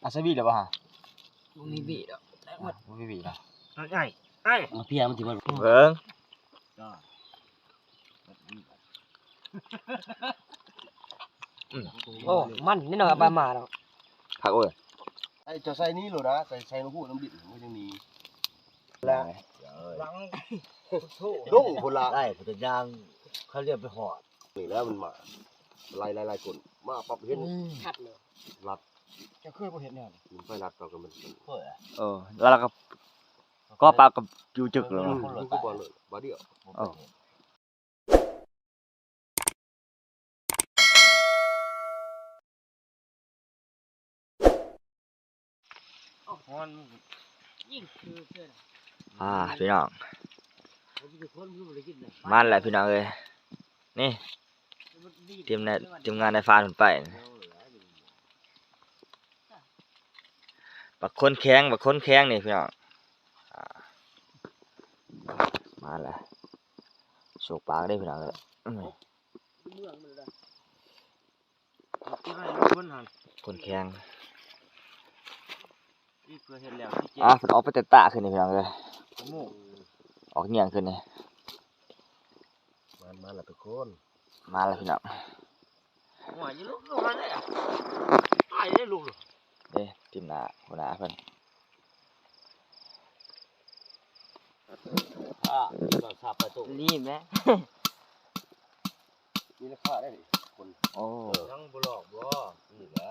อาซาบิเดี๋ยวป่ะฮะบ่มีบีดอกแตกหมดบ่มีบีนะไอ้เพียมันสิมันเบิ่งโอ้มันนี่หน่อยปลาหมาดอกผักโอ้ยไอ้จะใส่นี้หรอนะใส่น้ำหูน้ำดิบมันยังมีแล้วลังดุ้งคนละได้ผมจะย่างเขาเรียกไปหอดนี่แล้วมันมาไล่คนมาปรับเห็นชัดเลยรัดจะเคยบ่เห็นแน่มันไฟรัดเราก็มันแล้วเราก็ปลากับอยู่จึกเลยมันก็บอลเลยบาเดียวยิ่งคือเพื่อนพี่น้องมันแหละพี่น้องเลยนี่ทีมงานในฟาร์มไปบักคนแข็งนี่พี่น้องมาแล้วโชกปากได้พี่น้องเลยคนแข็งฝนออกไปเตะตาขึ้นนี่พี่น้องเลยออกเงียงขึ้นนี่มาแล้วทุกคนมาแล้วพี่น้องหัวยี่ลูกมาเลยตายได้ลูกนี่ทีมหน้าหัวหน้าเพิ่นขับไปตู้รีบไหมมีราคาได้ดิคนโอ้นั่งบล็อกนี่แหละ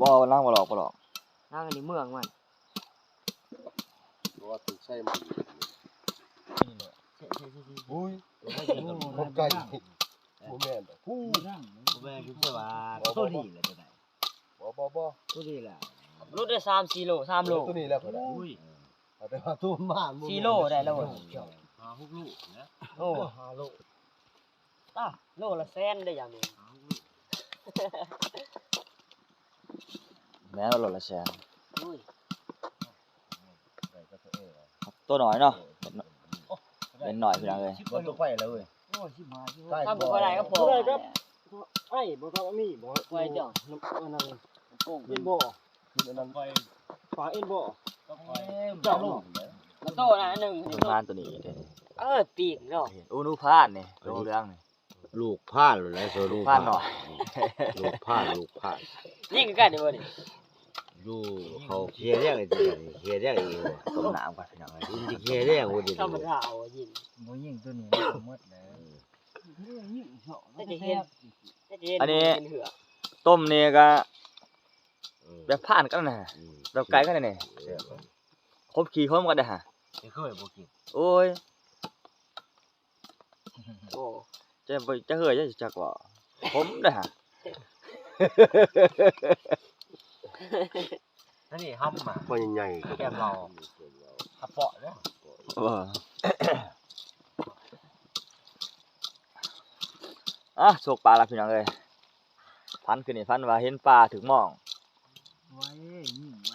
บ่นั่งบ่หลอกนั่งในเมืองมันเพราะว่าถึงใช่มันอุ้ยผมไก่ผมแม่นผู้ผมแม่คิดว่าตัวนี้แหละตัวไหนบ่ตัวนี้แหละรถได้3-4 โล3 โลตัวนี้แหละคนอุ้ยแต่ว่าตัวมาก4 โลได้แล้ว6 ลูกนะโอ้5 โลโลละแสนได้อย่างนี้แม่เราหล่นละแสนอุ้ยตัวหน่อยเนาะเป็นหน่อยพี่น้องเลยตัวไฟแล้วเว้ยถ้าบ่ได้ก็พอได้ครับไอ้บ่ต้องมีบ่ไว้จ้ะนั่นโป่งเป็นบ่นั่นไฟฝาเอ็นบ่เจ้าลูกมันโตนะนึงพานตัวนี้เด้ปีกเนาะอูนูพานนี่ตัวเรื่องนี่ลูกผ่านหรือไรลูกผ่านหน่อยลูกผ่านยิงกันได้บ่นี่ดูเขาเคียเรียกไอ้ตัวนี้เคียเรียกไอ้ต้มน้ำก่อนพี่น้องเอ้ยยิงเคียเรียกว่าดิธรรมดาเอายิงบ่ยิงตัวนี้มันหมดแล้วอันนี้ต้มนี่ก็แบบผ่านกันนะแบบไก่กันนี่ครบขี้ครบกันได้ฮะเคยบ่กินโอ้ยโอ้จะเฮยจะจักว่าผมได้ฮะนี่ห้ำมาก็ใหญ่แก้มเราขับเปาะเนาะโชคปลาละพี่น้องเอ้ยพันขึ้นนี่พันว่าเห็นปลาถึงมอง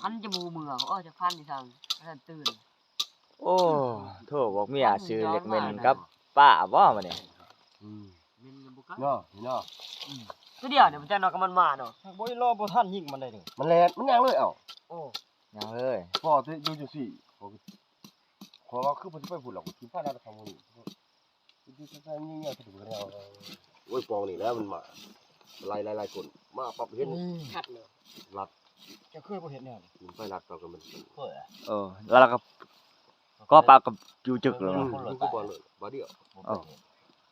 พันจะบูเมืองจะพันที่ทางท่านตื่นโอ้โธ่บอกเมียซื้อเล็กเมนกับป้าบ่มาเนี่ยเนาะตัวเดียวเนี่ยมันจะนอนกับมันมาเนาะบ่รอบ่ทันยิงมันได้เด้อมันแลมันยังเลยโอ้ยังเลย พ่อดูจังซี่ขอว่าคือบ่สิไปพูดหรอกกินฟ้าแล้วทำมื้อนี้ดูซะยิ่งๆถึงกันแล้วโอ้ยปองนี่แล้วมันมาไล่คนมาปรับเห็นชัดเลยรัดจะเคยบ่เห็นแน่มันไฟรัดเราก็มันเคยแล้วเราก็ปลากับอยู่จึกเลยมันก็บ่เลยบ่เดียว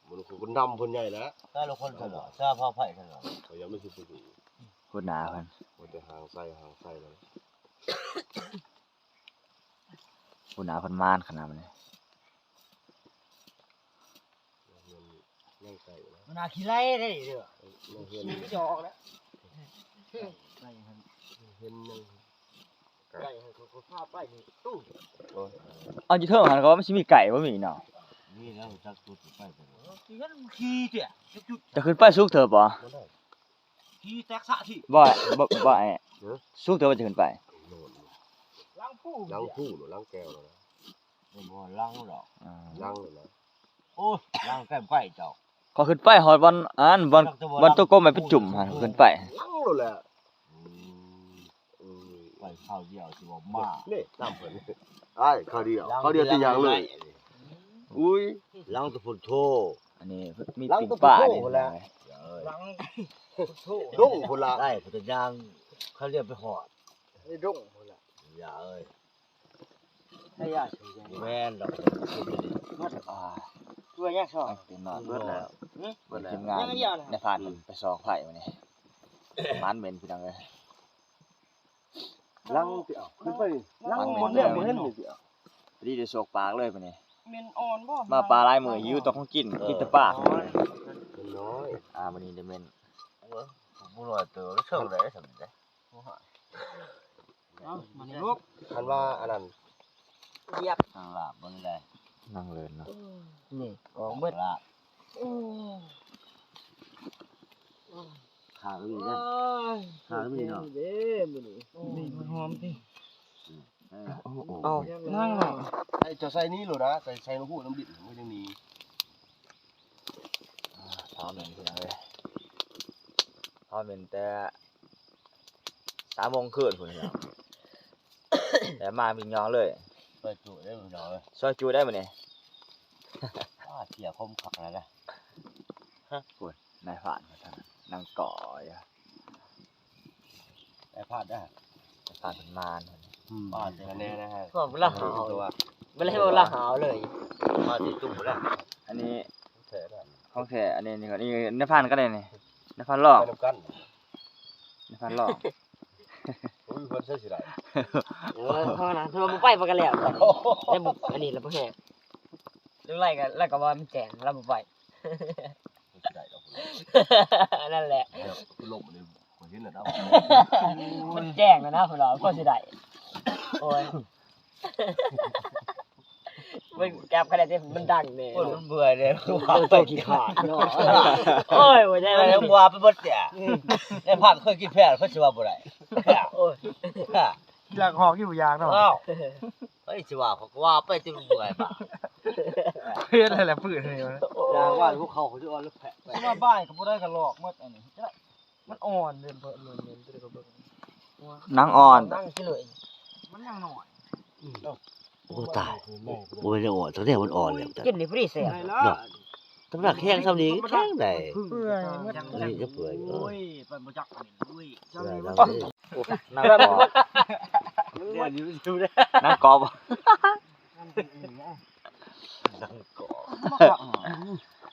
มันคนดำคนใหญ่แล้วถ้าเราคนกันเหรอถ้าพอไผ่กันเหรอเขายังไม่สิไปดูคนหนาเพิ่นมันจะห่างไส้แล้วคนหนาเพิ่นมานขนาดนี้นั่งไก่นะมันน่าขี้ไล่ได้เด้อขี้จอกแล้วไก่เห็นนึงไก่เขาพาไปนี่ตู้อยู่เทิงหันก็มันสิมีไก่บ่มีเนาะนี่แล้วจักจุดไปขี้เด้อจะขึ้นไปสุกเถอะบ่ขี้แตกสะที่บ่ไอ้สุกเถอะว่าจะขึ้นไปล้างผู้หรือล้างแก้วแล้วนะบ่ล้างหรอกล้างเลยนะโอ้ล้างแก้มไก่เจ้าขอขึ้นไปฮอดวันตัวกลมไปเป็นจุ่มหันขึ้นไปล้างเลยแหละ ไปข้าวเดียวสิว่ามา นี่น้ำเพิ่นไอ้ข้าวเดียวตีอย่างเลยอุ้ย ล้างตะพุ่นโท อันนี้มีปิ้งป่านี่ ลังโถ ดุ้งพุ่นละ ได้พุทธยางเขาเรียกไปหอด ไอ้ดงพุ่นล่ะ อย่าเอ้ย ให้ยาช่วย แม่นดอก ช่วยยาชอบ เป็นนอนเบิดแล้วเบิดทีมงาน ยังเดียวนะ ในผ่านไปซอกไผ่มานี่มันเป็นพี่น้องเอ้ย ลังสิเอาขึ้นไป ลัง มัน หมด เป็ เรื่อง น บ่เห็นนี่ พอดีได้โศกปากเลยมานี่ เมนอ่อนบ่ มาปลาลายมือหิวต้องของกินแต่ปาก น้อย วันนี้เดยวเมน บุรุษเตอเชิงได้สำได้ มันลูก คันว่าอันนั้น เหยียบ ทางลาบเบิ่งได้ นั่งเลยเนาะ นี่ของเบิด ลาบข้าวมีนะ ข้าวมีเนาะ เด้มื้อนี้นี่มันหอมติ เอา นั่งเนาะ ไอ้จะใส่นี้หรอนะใส่น้ำหูน้ำดิบมันยังมี พอเมนพี่น้องเอ้ยพอเมนแต่3 โมงคืนพุ่นพี่น้องแต่มาพี่น้องเลย ไปจุได้บ่เนาะ ซอยจูได้มื้อนี้ เสียคมขักแล้วนะ นายผ่านมาทางนางก่ออย่า ได้พลาดได้ ผ่านเป็นมาร พลาดแน่นะฮะ หอมเวลาหาวไม่ได้เวลาหาวเลย พลาดที่ตุ่มแล้ว อันนี้ แท้ได้ ของแท้อันนี้นี่ก่อนนี่นายผ่านก็ได้นี่นายผ่านลอก ไปน้ำกัน นายผ่านลอก อุ้ยเพิ่นใส่สิได้ พอนะถ้าบ่ไปบ่กันแล้วได้บุกอันนี้แล้วบ่แห้งเรื่องไรกันแล้วก็ว่ามันแจ้งแล้วบ่ไป ได้ดอก นั่นแหละ เดี๋ยวลมนี่บ่เห็นแล้ว มันแจ้งแล้วนะพวกเราก็สิได้โอ้ยมันแก็บคะแนนที่มันดังแน่ โอ้ยมันเบื่อเลย โตขี้ขาดเนาะโอ้ยบ่ได้ ได้ แล้ แล้ว วบัวไปเบิดเนี่ยได้พลาดเคยกินแพ้เพิ่นสิว่าบ่ได้ โอ้ย หลักหอกอยู่ยางเนาะ อ้าวเฮ้ยสิว่าเขาก็ว่าไปจนเบื่อป่ะ เพื่อนอะไรแหละปืนอะไรวะ ยางว่าพวกเขาสิอ่อนแล้วแพ้ไป มาบ้านก็บ่ได้กันหลอกหมดอันนี้มันอ่อนเด้อเบิ่นตัวก็เบิ่ง นางอ่อน นั่งสิเลย มันยังน้อย โอ้ตายโอ้ยอ่อนตั้งแต่มันอ่อนแล้ว กินนี่พอดีแซ่บ ได้แล้ว สำหรับแข้งเท่านี้แข้งได้ เพื่อนมัน นี่จะเปื่อย โอ้ยเป็นบ่จักอันนี้อุ้ยจัง ได้ นี้ แล้ มั วน นางกอบ เดี๋ยวนี้ดูได้ นางกอบ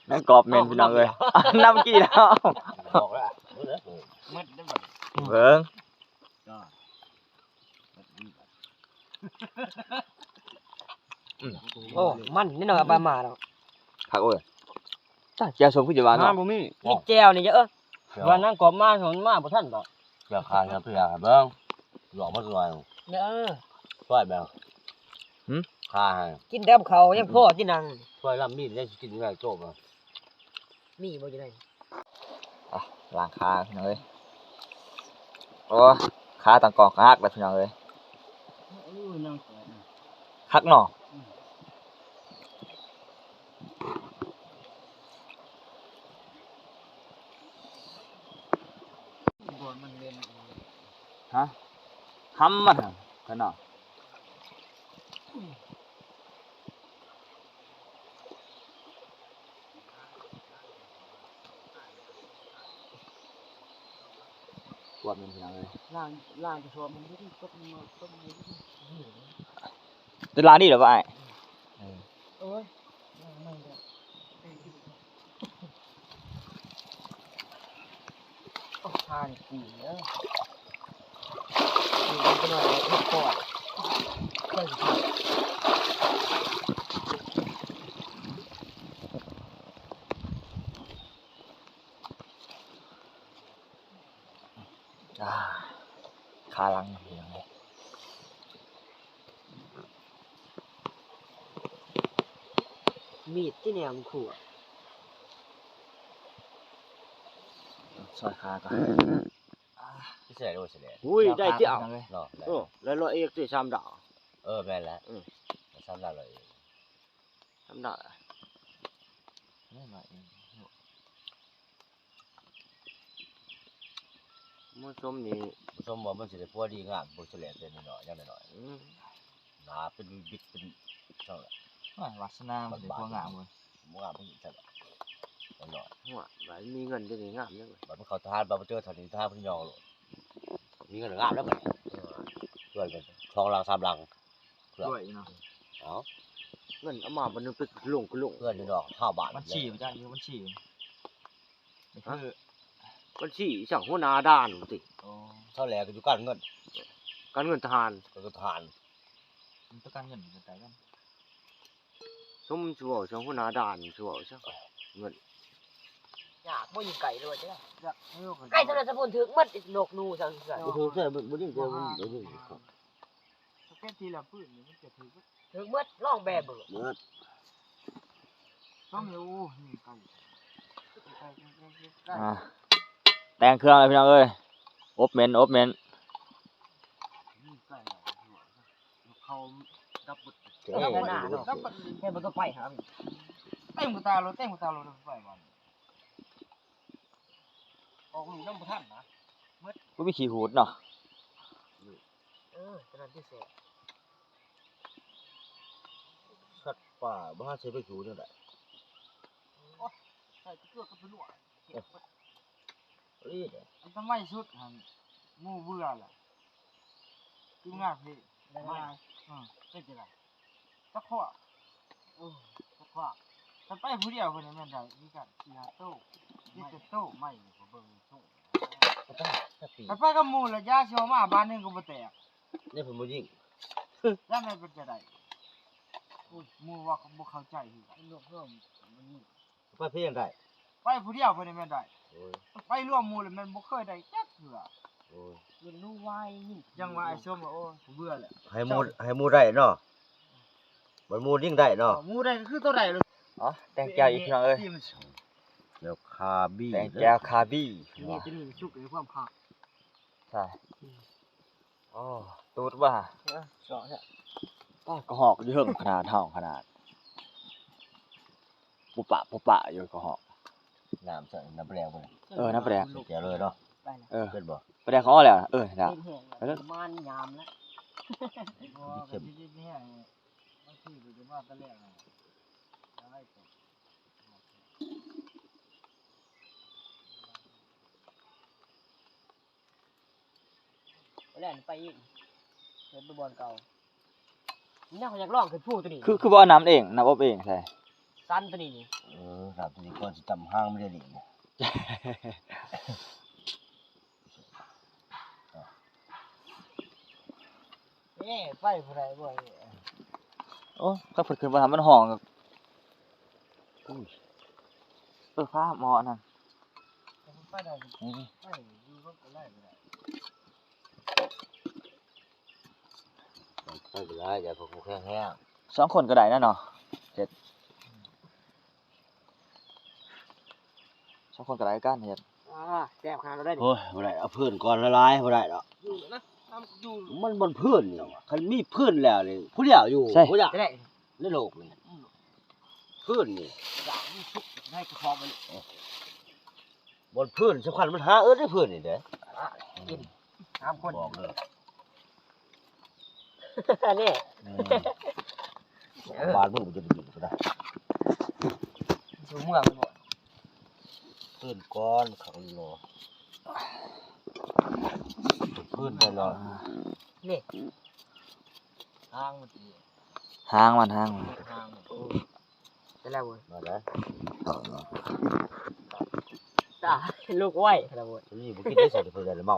นางกอบเมนพี่น้องเลยน้ำกี่แล้ว บอกแล้ว มึดได้บ่ เบิ่ง โอ้มันนี่หน่อยเอาไปมาแล้ว ผักเอ้ยเจ้าชมผู้จัดการเนาะ บ่มี นี่แก้วนี่เยอะวันนั้นกอบมาสนมาบ่ทันดอก อยากขายเพื่อเบิ่งหลอกมาหน่อย เด้อ ช่วยแบ่งขาย กินแต่กับเขาวยังพอที่นั่ง ช่วยลำมีดได้กินง่ายโจ้บ่ มีบ่อยู่ไหน ล้างขาพี่น้องเลยโอ้ขาต่างกองหักแล้วพี่น้องเลยหักเนาะฮะห้ำมันกันเนาะปวดมันพี่น้องเลย ล่างจะชวนมันที่ก็มาก็มา เป็นร้านนี้เหรอวะไอ้ โอ้ยไม่ได้โอ้ทานกี่เนาะนี่ก็หน่อยทุกคนก็สิ ขาลังพี่น้องเลย มีดที่แนวมันขู่ ซอยขาก่อน ที่ใส่ด้วยสิแหละ อุ้ยได้ที่เอา เลย เนาะ โอ้แล้วร้อยเอกที่3ดอก แม่นแล้วซ้ำได้เลย 3ดอก นี่มาเอง ม มันส้มนี่ สมว่ามันสิได้พัวดีงามบ่เฉลี่ยเต็มน้อยๆอย่างน้อยๆหนาเป็นบิดเป็นจังได๋ วาสนามันได้พวงามเว้ย บ่งามบ่จังได๋น้อย หัวบัดมีเงินได้นี่งามจังเลย ๆบัดมันเข้าทานบัดมันเจอเท่านี้ทานเพิ่นยองโลดมีเงินงามแล้วบัดนี้เพื่อนกัน2หลัง3หลัง ด้วยเนาะ เอ้า เงินเอามาบัดนึงไปลง เพื่อนนี่ดอก5 บาท มันฉี่มันจ้ะอยู่มันฉี่นี่คือ มันสิช่างหัวหน้าด้านติ โอ้ เท่าแลก็อยู่การเงิน การเงินทหาร ก็ทาน มันต้องการเงินกันไกลกัน สมชัวช่างหัวหน้าด้านชัวช่างเงิน อยากบ่อยู่ไก่ด้วยจ้ะ อยากให้ลูก ไก่ตัวนั้นสะพุนถึกหมดนกนูจังซั่น บ่ถูกใช่บ่ได้เจอมันบ่ได้ แค่ทีละปืนนี่มันจะถือว่า ถึกหมดลองแบบเบิ่ง เงิน ต้องเร็วนี่ไก่ไก่ อ่าแต่งเครื่องเลยพี่น้องเอ้ยอบเมนอบเมน นี่ไก่เขาดับบุตร เอาไปหน้าเนาะ ดับบุตร แค่มันก็ไปหาอีก เต็มกูตารถเต็มกูตารถไฟบอลออกลูกน้ำบุทันนะ กูมีขี้หูดเนาะ ตอนนั้นที่เสร็จ สัตว์ป่าบ่หาใช้ไปอยู่จังได๋ ใส่เกลือกับเป็นหลวด เอ้ย อันทำไมชุดหันงูเบื่อแหละทีมงานพี่มาเป็นจังไงตะขวตะขวถ้าไปผู้เดียวคนนี้แม่นได้มีกันสี่ห้าโต๊ะนี่จะโต๊ะไม่ผมเบิ่งโต๊ะ ถ้าปี ถ้าไปกับหมู่ละยาเชียวมาบ้านนึงก็บ่แตก นี่เพิ่นบ่ยิง ย่านใดเป็นจะได้หมู่ว่าบ่เข้าใจคือกัน นกเพิ่มมันนี่ ไปเพียงได้ ไปผู้เดียวคนนี้แม่นได้ โอ้ย ไปร่วมหมู่แล้วมันบ่เคยได้จักเทื่อ โอ้ย มันรู้ไว้นี่ จังว่าไอ้ส้มว่าโอ้เบื่อแหละ ให้หมูได้เนาะบ่หมูยิงได้เนาะ หมู่ได้ก็คือตัวใดเลย อ๋อแต่งแก้วอีกพี่น้องเอ้ย เดี๋ยวคาบี้ แต่งแก้วคาบี้ นี่จะนี่ชุกในความผัก ใช่อ๋อตูดว่า สองใช่ ป้ากระหอกอยู่เฮิงขนาดเท่าขนาดปุปะอยู่กระหอก น้ำใส่น้ำแปลงบ่ น้ำแปลง แกเลยเนาะ ไปละ เออ เพิ่นบ่ แปลงเขาเอาแล้วนะนะ เป็นแห้งแล้วมันยามแล้ว อ๋อก็ที่นี่ให้บางทีก็จะมาตะแลงนะได้ก็ แล้วไปอีกเดินไปบอลเก่านี่เขาอยากลองขึ้นผู้ตัวนี้ คือบ่เอาน้ำเองน้ำอบเองใช่ สั้นตัวนี้นี่ ครับทีนี้ก่อนสิจำห้างไม่ได้นี่ ไปผู้ใดบ่ โอ้ก็ฝึกขึ้นมาทำมันห้องก็ฟ้าหมอนั่น ไปได้ นี่ ไปอยู่ก็ได้บ่ได้ ไม่เป็นไรอย่าพวกแห้ง 2 คนก็ได้นะเนาะเฮ็ด2 คนก็ได้กันเฮ็ด แซ่บขนาดเราได้ โอ้ยบ่ได้เอาเพื่อนก่อนละลายบ่ได้ดอก อยู่นะทำอยู่ มันบ่เพื่อนนี่คันมีเพื่อนแล้วนี่ผู้เดียวอยู่ผู้อยาก จะได้ ในโลกนี่เพื่อนนี่ อย่างนี้ชุบให้กระเพาะมัน บ่เพื่อนสำคัญมันหาได้เพื่อนนี่เด้ กิน3 คน บอกเลย นี่ บานมึงบ่จะอยู่ก็ได้ สู่เมืองบ่ เพื่อนก่อนเขารอเพื่อนได้รอ นี่ ทางมันสิ ห้างมัน ทาง จะแล้วเว้ย มาได้ จ้าลูกไว้ครับเว้ย นี่บ่คิดได้ใส่เพื่อนได้เมา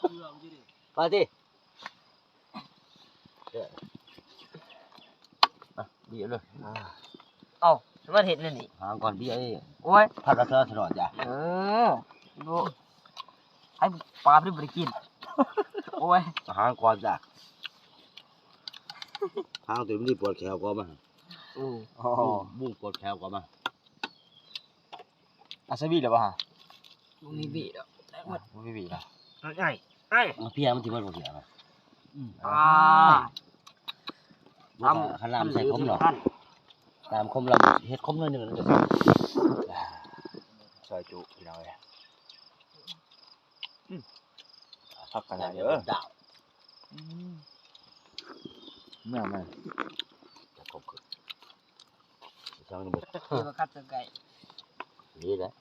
เบื่อมันสิดิ มาดิดีเลย เอ้ามันเห็ดนั่นนี่ หางก่อนพี่ไอ้ โอ้ย พัดละเธอตลอดจ้ะ ดูให้ปลาไม่ได้กินโอ้ย หางก่อนจ้ะหางตัวมันนี่ปวดแขวก่อนมา อ๋อ บุ้งปวดแขวก่อนมา อาซาบิเหรอบ่ฮะ มึงมีบีดอ่ะ บ่มีบีนะ ไอ้ไอ้ พี่มันที่มันปวดแขว ขนาดใส่คมหรอตามคมลำเฮ็ดคมหน่อยหนึ่งแล้วก็ ซอยจุพี่น้องเอ้ย พักกัน แต่ เด้ เดี๋ยว อ ดาว แม่แม่ จะครบขึ้นช่างนี่มัน เกี่ยวกับคัดตัวไก่ นี่แหละ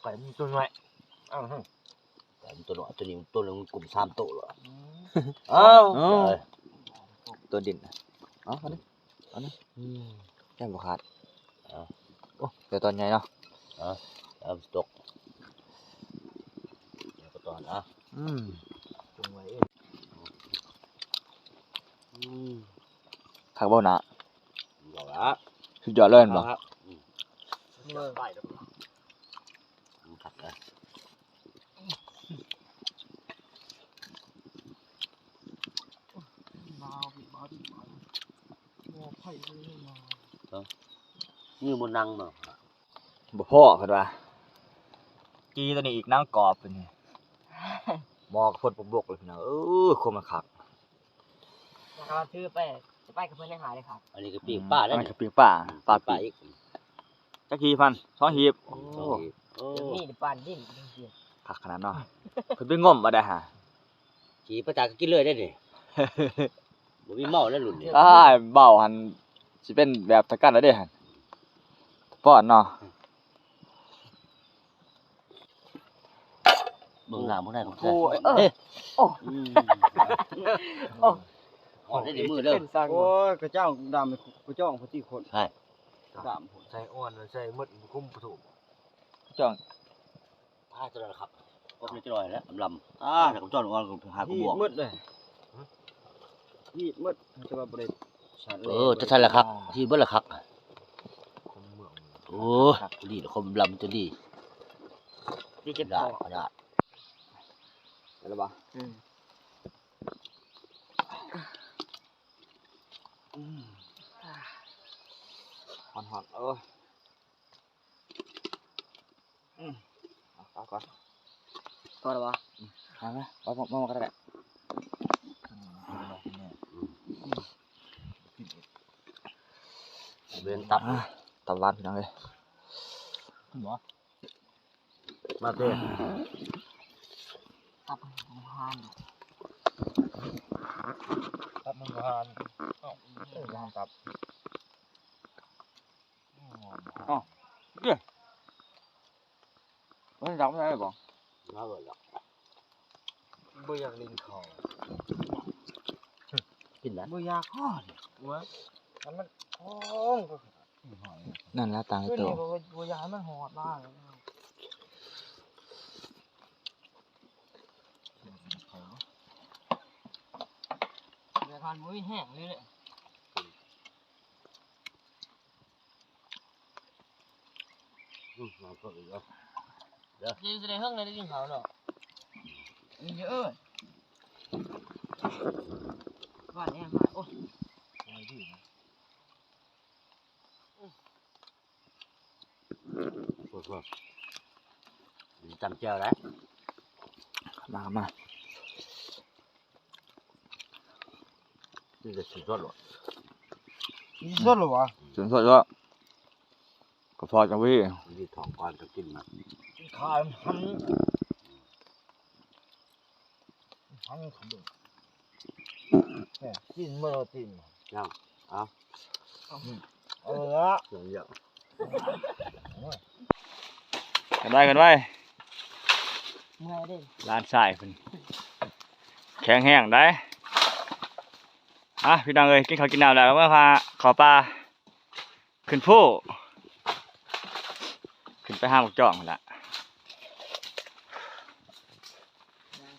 ไปมีตัวหน่อยอ้าว แต่ตัวหน่อยตัวนี้ตัวนึงกลุ่ม3ตัวเหรอ อืม อ้าว ตัวดินเอาอันนี้อันนี้แก้มบ่ขาดโอ้เดี๋ยวตอนใหญ่เนาะ เอาตกเดี๋ยวก็ตอนอ่ะ จงไว้เอง คักบ่นะ บอกละ สุดยอดเลยบ่ ครับ เมื่อ ไปแล้วขัดนะ มาพี่มาดิมาโอ้ไผ่เลยมา นี่มันนั่งเนาะ บ่พอเพิ่นว่ากีตัวนี้อีกนางกอบเพิ่นนี่หมอกฝนบกๆเลยพี่น้องคมมันคัก แล้วก็ถือไปจะไปกับเพื่อนได้หาเลยครับ อันนี้ก็ปีกป้าแล้ว มัน นี่ ก็ปีกป่าปลา ป้า ปีก อีก จักกี่พัน2หีบโอ้ โอ้ เดี๋ยวนี่เดี๋ยวปานดิ้นจริง คักขนาดเนาะเพิ่นไปงมมาได้ฮะ ขี่ประจาก็กินเลยได้ดิบ่มีเมาแล้วรุ่นนี้ อ้ายเบาหันสิเป็นแบบตะกันแล้วเด้หั่นป้อนเนาะ เบิ่งหน้าบ่ได้ของ โอ้ แท้ ยเอ้ย โอ้ อ๋อได้มือเด้อ โอ้ยกระเจ้าดำกระเจ้าของที่คน ใช่ ดำผมใส่อ้วนใส่มดคุ้มถูก จ้อง พาตัวนั้นครับก็ไม่จะลอยแล้วลำแต่ผมจอดอ่อนก็หากู ที่ บอก มืดเลยที่มืดจะมาบริษัท จะทันละครับ ที่เบิ่ละครับโอ้ดีคมลำตัวดี ๆดีเจ็บ ได้ คอ ได้ ได้แล้วบ่ฮอนๆเอาก่อน พอแล้ววะ เอาไหมมาก็ได้ เวนตับ ตับหวานพี่น้องเอ้ย มาเต้ ตับของพาน ตับมันบานวางตับ มันจับไม่ได้บ่ มาเลยล่ะ บ่อยากลินเขา กินนะ บ่อยากฮอดวะมันโอ้ง นั่นละต่าง ขึ้น ตัว นี่บ่อยากให้มันหอดล่าเลย เดี๋ยวทานมุ้ยแห้งเลยเลย มาก็อีกแล้ว ยิงจะได้เฮิ่งเลยได้ยินเขาเนาะเยอะว่าเนี่ยมาโอ้ จำเจ้าแล้ว มา นี่จะสุดยอดหรอ สดหรอวะ จนสดก็พอจังวี่ นี่ทองก้อนจะกินมา ขายหันขนมเนี่ยกินเมื่อติ่ง ยังเอา เอาละ เสียงเยอะ กันไว้ เมื่อยเด้ ร้านสายเพิ่นแข็งแห้งได้พี่น้องเอ้ยกินข้าวกินน้ำแล้วก็มาพาขอปลาขึ้นผู้ขึ้นไปห้างหมกจ่องนั่นล่ะ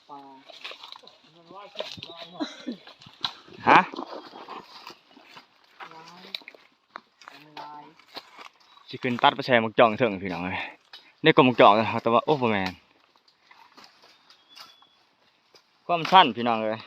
ปลา ฮะ ลาย สิขึ้นตัดไปแช่หมกจ่องเถิงพี่น้องเอ้ยในกลมหมกจ่องนะครับแต่ว่าโอ้บ่แม่นความสั้นพี่น้องเอ้ย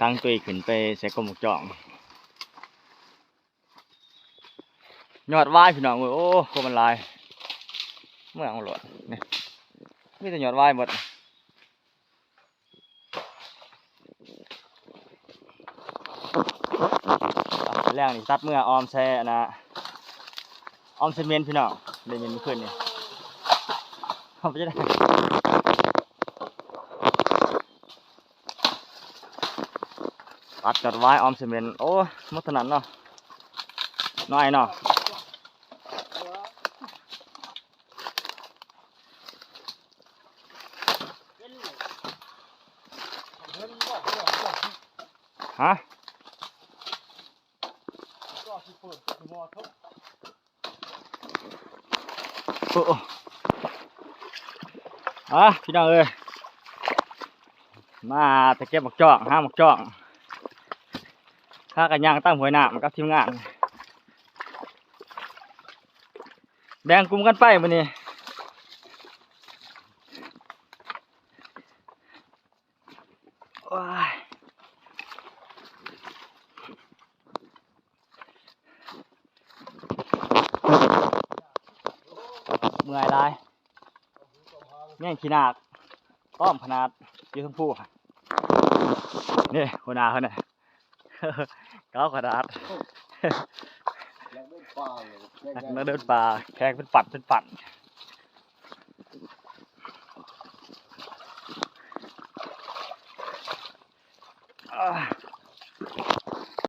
ทางตุยขึ้นไปใส่กลมหมกจ่อง ยอดวายพี่น้องเว้ยโอ้โคมันลายเมื่อเอาหลดนี่มีแต่ยอดวายหมดแรงนี่ตัดเมื่อออมแซ่นะออมเซเมนพี่น้องได้ยินขึ้นนี่เขาไปจะได้ตัดยอดวายออมเซเมนโอ้หมดถนัดเนาะน้อยเนาะฮะโอ้พี่น้องเอ้ยมาตะเก็บหมกจอกหาหมกจอกข้ากันย่างตั้งหัวหน้ามันกับทีมงานแบ่งกลุ่มกันไปมื้อนี้ว้ายเมื่อยหลายแย่งขี้นากป้อมขนาดอยู่ทั้งผู้นี่หัวหน้าเขาเนี่ย เก้าขนาด นักเดินป่าแข่งเป็นปั่น